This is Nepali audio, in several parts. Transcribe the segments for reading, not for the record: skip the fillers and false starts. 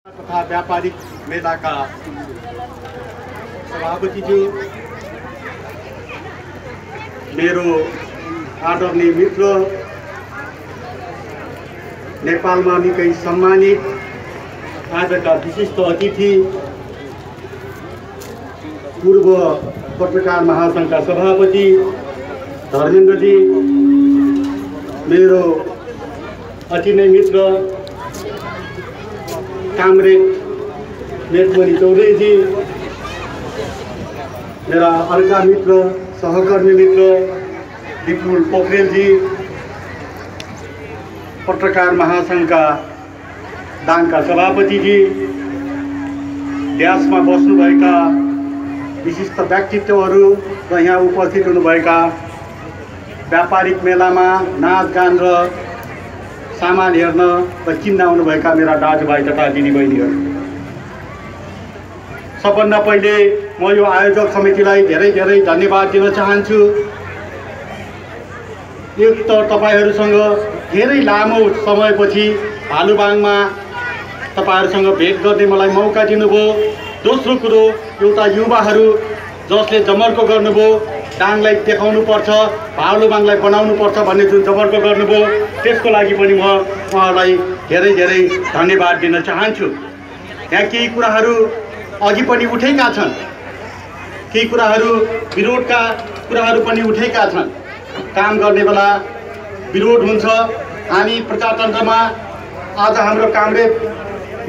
तथा व्यापारिक मेलाका सभापतिज्यू, मेरो आदरणीय मित्र, नेपालमा निकै सम्मानित आजका विशिष्ट अतिथि, पूर्व पत्रकार महासंघका सभापति धर्मेन्द्रजी, मेरो अति नै मित्र कामरेड मेटमणि चौधरीजी, मेरा अर्का मित्र सहकर्मी मित्र विपुल पोखरेलजी, पत्रकार महासंघका दाङका सभापतिजी, ड्यासमा बस्नुभएका विशिष्ट व्यक्तित्वहरू र यहाँ उपस्थित हुनुभएका व्यापारिक मेलामा नाचगान र सामान हेर्न र किन्न आउनुभएका मेरा दाजुभाइ तथा दिदीबहिनीहरू, सबभन्दा पहिले म यो आयोजक समितिलाई धेरै धेरै धन्यवाद दिन चाहन्छु। एक त तपाईहरूसँग धेरै लामो समयपछि भालुबाङमा तपाईहरूसँग भेट गर्ने मलाई मौका दिनुभयो। दोस्रो कुरो, एउटा युवाहरू जसले जमर्को गर्नुभयो, दाङलाई देखाउनुपर्छ, भालुबाङलाई बनाउनुपर्छ भन्ने जुन जमर्को गर्नुभयो, त्यसको लागि पनि म उहाँलाई धेरै धेरै धन्यवाद दिन चाहन्छु। यहाँ केही कुराहरू अघि पनि उठेका छन्, केही कुराहरू विरोधका कुराहरू पनि उठेका छन्। काम गर्ने बेला विरोध हुन्छ। हामी प्रजातन्त्रमा आज हाम्रो कामरेड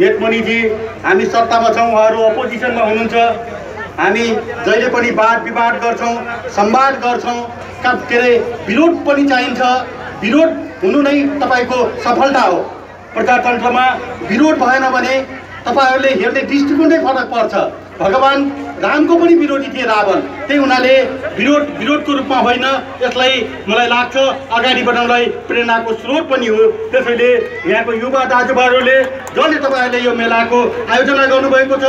मेटमणिजी, हामी सत्तामा छौँ, उहाँहरू अपोजिसनमा हुनुहुन्छ। हामी जहिले पनि वाद विवाद गर्छौँ, संवाद गर्छौँ, के अरे विरोध पनि चाहिन्छ। विरोध हुनु नै तपाईँको सफलता हो। प्रजातन्त्रमा विरोध भएन भने तपाईहरूले हेर्ने दृष्टिकोण नै फरक पर्छ। भगवान रामको पनि विरोधी थिए रावण। त्यही हुनाले विरोधको रूपमा होइन, यसलाई मलाई लाग्छ अगाडि बढाउनलाई प्रेरणाको स्रोत पनि हो। त्यसैले यहाँको युवा दाजुभाइहरूले जसले तपाईँहरूले यो मेलाको आयोजना गर्नुभएको छ,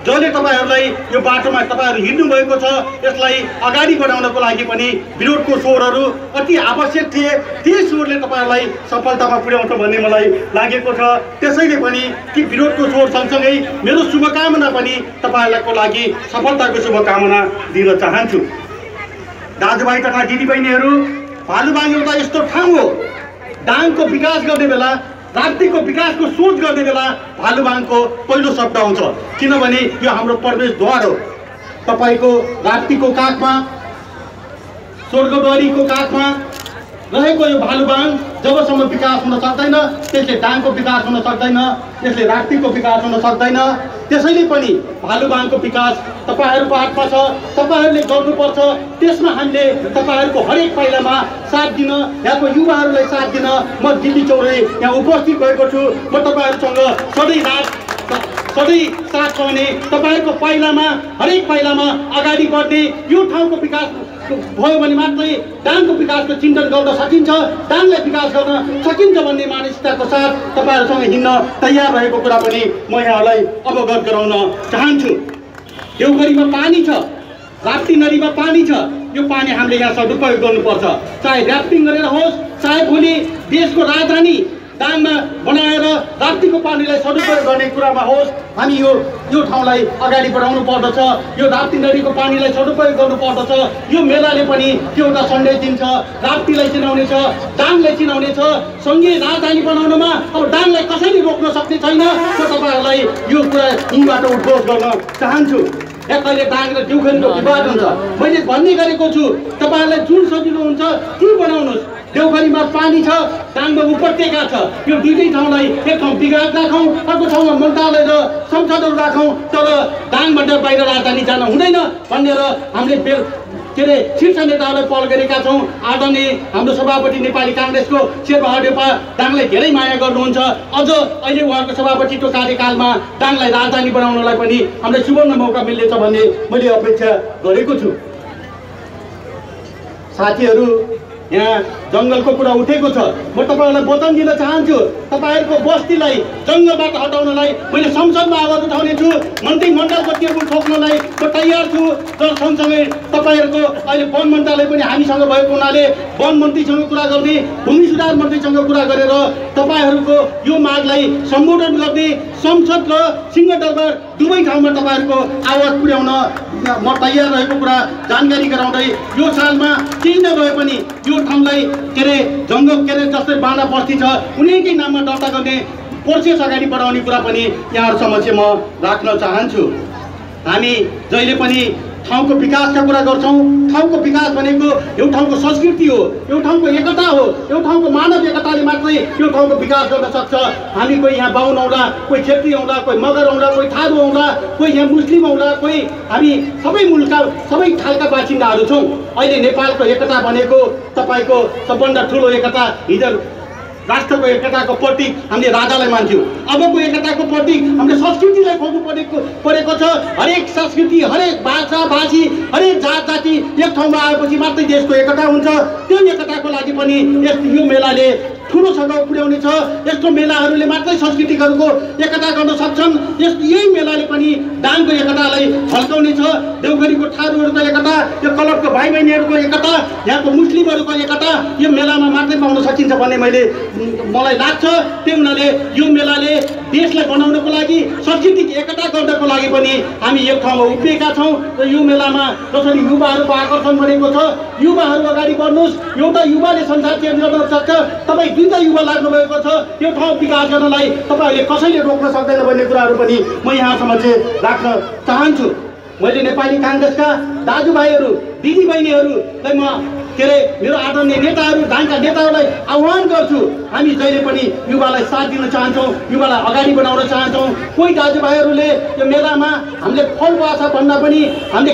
जसले तपाईँहरूलाई यो बाटोमा तपाईँहरू हिँड्नुभएको छ, यसलाई अगाडि बढाउनको लागि पनि विरोधको स्वरहरू अति आवश्यक थिए। ती स्वरले तपाईँहरूलाई सफलतामा पुर्याउँछ भन्ने मलाई लागेको छ। त्यसैले पनि ती विरोधको स्वर सँगसँगै मेरो शुभकामना पनि तपाईँहरूको लागि सफलताको शुभकामना दिन चाहन्छु। दाजुभाइ तथा दिदीबहिनीहरू, भालुबाङ एउटा यस्तो ठाउँ हो, दाङको विकास गर्ने बेला, राप्तीको विकासको सोच गर्ने बेला भालुबाङको पहिलो शब्द आउँछ। किनभने यो हाम्रो प्रवेशद्वार हो। तपाईँको राप्तीको काखमा, स्वर्गद्वारीको काखमा रहेको यो भालुबाङ जबसम्म विकास हुन सक्दैन, त्यसले दाङको विकास हुन सक्दैन, त्यसले राप्तीको विकास हुन सक्दैन। त्यसैले पनि भालुबाङको विकास तपाईँहरूको हातमा छ, तपाईँहरूले गर्नुपर्छ। त्यसमा हामीले तपाईँहरूको हरेक पाइलामा साथ दिन, यहाँको युवाहरूलाई साथ दिन म दिल्ली चौरे यहाँ उपस्थित भएको छु। म तपाईँहरूसँग सधैँ साथ पाउने, तपाईँहरूको पाइलामा, हरेक पाइलामा अगाडि बढ्ने, यो ठाउँको विकास भयो भने मात्रै दाङको विकासको चिन्तन गर्न सकिन्छ, दाङलाई विकास गर्न सकिन्छ भन्ने मानसिकताको साथ तपाईँहरूसँग हिँड्न तयार रहेको कुरा पनि म यहाँलाई अवगत गराउन चाहन्छु। देउघरीमा पानी छ, राप्ती नदीमा पानी छ, यो पानी हामीले यहाँ सदुपयोग गर्नुपर्छ। चाहे ऱ्याफ्टिङ गरेर होस्, चाहे भोलि देशको राजधानी दाङमा बनाएर राप्तीको पानीलाई सदुपयोग गर्ने कुरामा होस्, हामी यो ठाउँलाई अगाडि बढाउनु पर्दछ। यो राप्ती नदीको पानीलाई सदुपयोग गर्नुपर्दछ। यो मेलाले पनि एउटा सन्देश दिन्छ, राप्तीलाई चिनाउने छ, दाङलाई चिनाउने छ। सँगै राजधानी बनाउनमा अब दाङलाई कसैले रोक्न सक्ने छैन। तपाईँहरूलाई यो कुरा यहीँबाट उद्घोष गर्न चाहन्छु। यहाँ कहिले दाङ र देउघरीको विवाद हुन्छ, मैले भन्ने गरेको छु, तपाईँहरूलाई जुन सजिलो हुन्छ त्यही बनाउनुहोस्। देउघरीमा पानी छ, दाङमा उपत्यका छ, यो दुईटै ठाउँलाई एक ठाउँ विकास राखौँ, अर्को ठाउँमा मन्त्रालय र संसदहरू राखौँ, तर दाङबाट बाहिर राजधानी जान हुँदैन भनेर हामीले शीर्ष नेताहरूलाई पहल गरेका छौँ। आदरणीय हाम्रो सभापति नेपाली काङ्ग्रेसको शेरबहादुर देउपा दाङलाई धेरै माया गर्नुहुन्छ। अझ अहिले उहाँको सभापतित्व कार्यकालमा दाङलाई राजधानी बनाउनलाई पनि हामीलाई सुवर्ण मौका मिल्नेछ भन्ने मैले अपेक्षा गरेको छु। साथीहरू, यहाँ जङ्गलको कुरा उठेको छ। म तपाईँहरूलाई वचन दिन चाहन्छु, तपाईँहरूको बस्तीलाई जङ्गलबाट हटाउनलाई मैले संसदमा आवाज उठाउने छु, मन्त्रीमण्डलको टेबुल ठोक्नलाई म तयार छु। तर सँगसँगै तपाईँहरूको अहिले वन मन्त्रालय पनि हामीसँग भएको हुनाले वन मन्त्रीसँग कुरा गर्ने, भूमि सुधार मन्त्रीसँग कुरा गरेर तपाईँहरूको यो मागलाई सम्बोधन गर्ने संसद र सिंहदरबार दुवै ठाउँमा तपाईँहरूको आवाज पुर्याउन म तयार रहेको कुरा जानकारी गराउँदै यो सालमा केही नभए पनि यो ठाउँलाई के अरे जङ्गल के अरे जस्तै बाँडा बस्ती छ उनीकै नाममा दर्ता गर्ने प्रोसेस अगाडि बढाउने कुरा पनि यहाँहरू समक्ष म राख्न चाहन्छु। हामी जहिले पनि ठाउँको विकासका कुरा गर्छौँ। ठाउँको विकास भनेको यो ठाउँको संस्कृति हो, यो ठाउँको एकता हो, यो ठाउँको मानव एकताले मात्रै यो ठाउँको विकास गर्न सक्छ। हामी कोही यहाँ बाहुन आउँला, कोही छेत्री आउँला, कोही मगर आउँला, कोही थारू आउँला, कोही यहाँ मुस्लिम आउँला, कोही हामी सबै मुलुकका सबै खालका बासिन्दाहरू छौँ। अहिले नेपालको एकता भनेको तपाईँको सबभन्दा ठुलो एकता हिजो राष्ट्रको एकताको प्रतीक हामीले राजालाई मान्थ्यौँ। अबको एकताको प्रतीक हामीले संस्कृतिलाई खोज्नु परेको छ। हरेक संस्कृति, हरेक भाषा भाषी, हरेक जात जाति एक ठाउँमा आएपछि मात्रै देशको एकता हुन्छ। त्यो एकताको लागि पनि यो मेलाले ठुलो सघाउ पुर्याउने छ। यस्तो मेलाहरूले मात्रै संस्कृतिहरूको एकता गर्न सक्छन्। यही मेलाले पनि दाङको एकतालाई झल्काउने छ। देउघरीको थारूहरूको एकता, यो कलपको भाइ बहिनीहरूको एकता, यहाँको मुस्लिमहरूको एकता यो मेलामा मात्रै पाउन सकिन्छ भन्ने मलाई लाग्छ। त्यही हुनाले यो मेलाले देशलाई बनाउनको लागि, सांस्कृतिक एकता गर्नको लागि पनि हामी एक ठाउँमा उभिएका छौँ। र यो मेलामा जसरी युवाहरूको आकर्षण बढेको छ, युवाहरू अगाडि बढ्नुहोस्। एउटा युवाले संसार चेन्ज गर्न सक्छ। तपाईँ दुईटा युवा लाग्नु भएको छ। यो ठाउँ विकास गर्नलाई तपाईँहरूले कसैले रोक्न सक्दैन भन्ने कुराहरू पनि म यहाँ समक्ष राख्न चाहन्छु। मैले नेपाली काङ्ग्रेसका दाजुभाइहरू दिदीबहिनीहरूलाई म के अरे मेरो आदरणीय नेताहरू दाङका नेताहरूलाई आह्वान गर्छु। हामी जहिले पनि युवालाई साथ दिन चाहन्छौँ, युवालाई अगाडि बढाउन चाहन्छौँ। कोही दाजुभाइहरूले यो मेलामा हामीले फलको आशा भन्दा पनि हामीले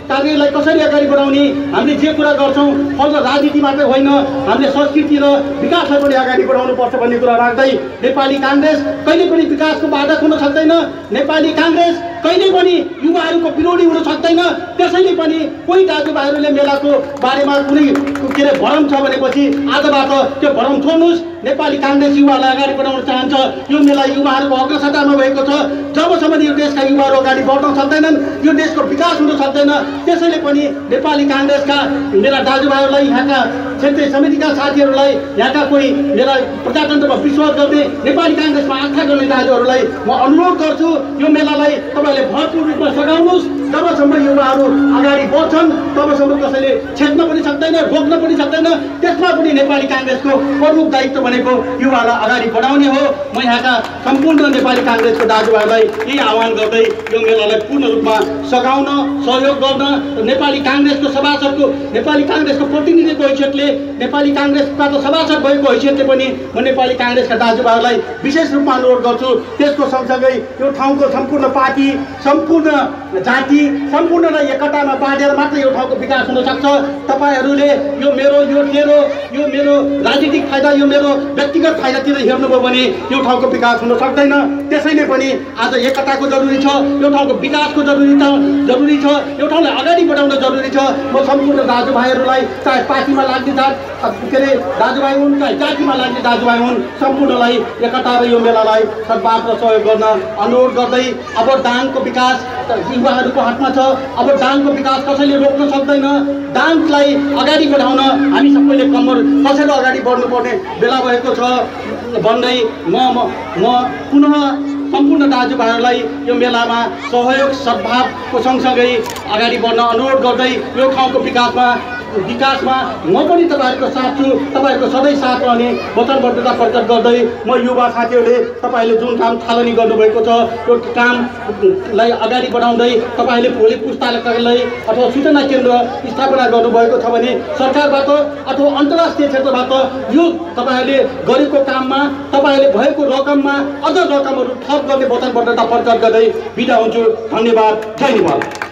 कार्यलाई कसरी अगाडि बढाउने, हामीले जे कुरा गर्छौँ फल र राजनीति मात्रै होइन, हामीले संस्कृति र विकासलाई पनि अगाडि बढाउनुपर्छ भन्ने कुरा राख्दै नेपाली काङ्ग्रेस कहिले पनि विकासको बाधक हुन सक्दैन। नेपाली काङ्ग्रेस कहिले पनि युवाहरूको विरोधी हुन सक्दैन। त्यसैले पनि कोही दाजुभाइहरूले मेलाको बारेमा कुनै के अरे भरम छ भनेपछि आजबाट त्यो भरम छोड्नुहोस्। नेपाली काङ्ग्रेस युवालाई अगाडि बढाउन चाहन्छ। यो मेला युवाहरूको अग्रसतामा भएको छ। जबसम्म यो देशका युवाहरू अगाडि बढ्न सक्दैनन्, यो देशको विकास हुन सक्दैन। त्यसैले पनि नेपाली काङ्ग्रेसका मेरा दाजुभाइहरूलाई, यहाँका क्षेत्रीय समितिका साथीहरूलाई, यहाँका कोही मेरा प्रजातन्त्रमा विश्वास गर्ने, नेपाली काङ्ग्रेसमा आस्था गर्ने दाजुहरूलाई म अनुरोध गर्छु, यो मेलालाई तपाईँहरूले भरपूर रूपमा सघाउनुहोस्। जबसम्म युवाहरू अगाडि बढ्छन् तबसम्म कसैले छेक्न पनि सक्दैन, रोक्न पनि सक्दैन। त्यसमा पनि नेपाली काङ्ग्रेसको प्रमुख दायित्व भनेको युवालाई अगाडि बढाउने हो। म यहाँका सम्पूर्ण नेपाली काङ्ग्रेसको दाजुभाइहरूलाई यही आह्वान गर्दै यो मेलालाई पूर्ण रूपमा सघाउन सहयोग गर्न, नेपाली काङ्ग्रेसको सभासदको, नेपाली काङ्ग्रेसको प्रतिनिधिको हैसियतले, नेपाली काङ्ग्रेसबाट सभासद भएको हैसियतले पनि म नेपाली काङ्ग्रेसका दाजुभाइहरूलाई विशेष रूपमा अनुरोध गर्छु। त्यसको सँगसँगै यो ठाउँको सम्पूर्ण पार्टी, सम्पूर्ण जाति, सम्पूर्णलाई एकतामा बाँधेर मात्रै यो ठाउँको विकास हुन सक्छ। तपाईँहरूले यो मेरो, यो तेरो, यो मेरो राजनीतिक फाइदा, यो मेरो व्यक्तिगत फाइदातिर हेर्नुभयो भने यो ठाउँको विकास हुन सक्दैन। त्यसैले पनि आज एकताको जरुरी छ, यो ठाउँको विकासको जरुरी छ, यो ठाउँलाई अगाडि बढाउन जरुरी छ। म सम्पूर्ण दाजुभाइहरूलाई, चाहे पार्टीमा लाग्ने के अरे दाजुभाइ हुन्, चाहे जातिमा लाग्ने दाजुभाइ हुन्, सम्पूर्णलाई एकता र यो मेलालाई सद्भाव र सहयोग गर्न अनुरोध गर्दै अब दाङको विकास युवाहरूको हातमा छ। अब दाङको विकास कसैले रोक्न सक्दैन। दाङलाई अगाडि बढाउन हामी सबैले कम्मर कसेर अगाडि बढ्नुपर्ने बेला भएको छ भन्दै म पुनः सम्पूर्ण दाजुभाइहरूलाई यो मेलामा सहयोग सद्भावको सँगसँगै अगाडि बढ्न अनुरोध गर्दै यो ठाउँको विकासमा म पनि तपाईँहरूको साथ छु, तपाईँहरूको सधैँ साथ रहने वचनबद्धता प्रकट गर्दै म युवा साथीहरूले तपाईँहरूले जुन काम थालनी गर्नुभएको छ त्यो कामलाई अगाडि बढाउँदै तपाईँहरूले भोलि पुस्तालाई अथवा सूचना केन्द्र स्थापना गर्नुभएको छ भने सरकारबाट अथवा अन्तर्राष्ट्रिय क्षेत्रबाट यो तपाईँहरूले गरेको काममा, तपाईँहरूले भएको रकममा अझ रकमहरू थप गर्ने वचनबद्धता प्रकट गर्दै बिदा हुन्छु। धन्यवाद। जय नेपाल।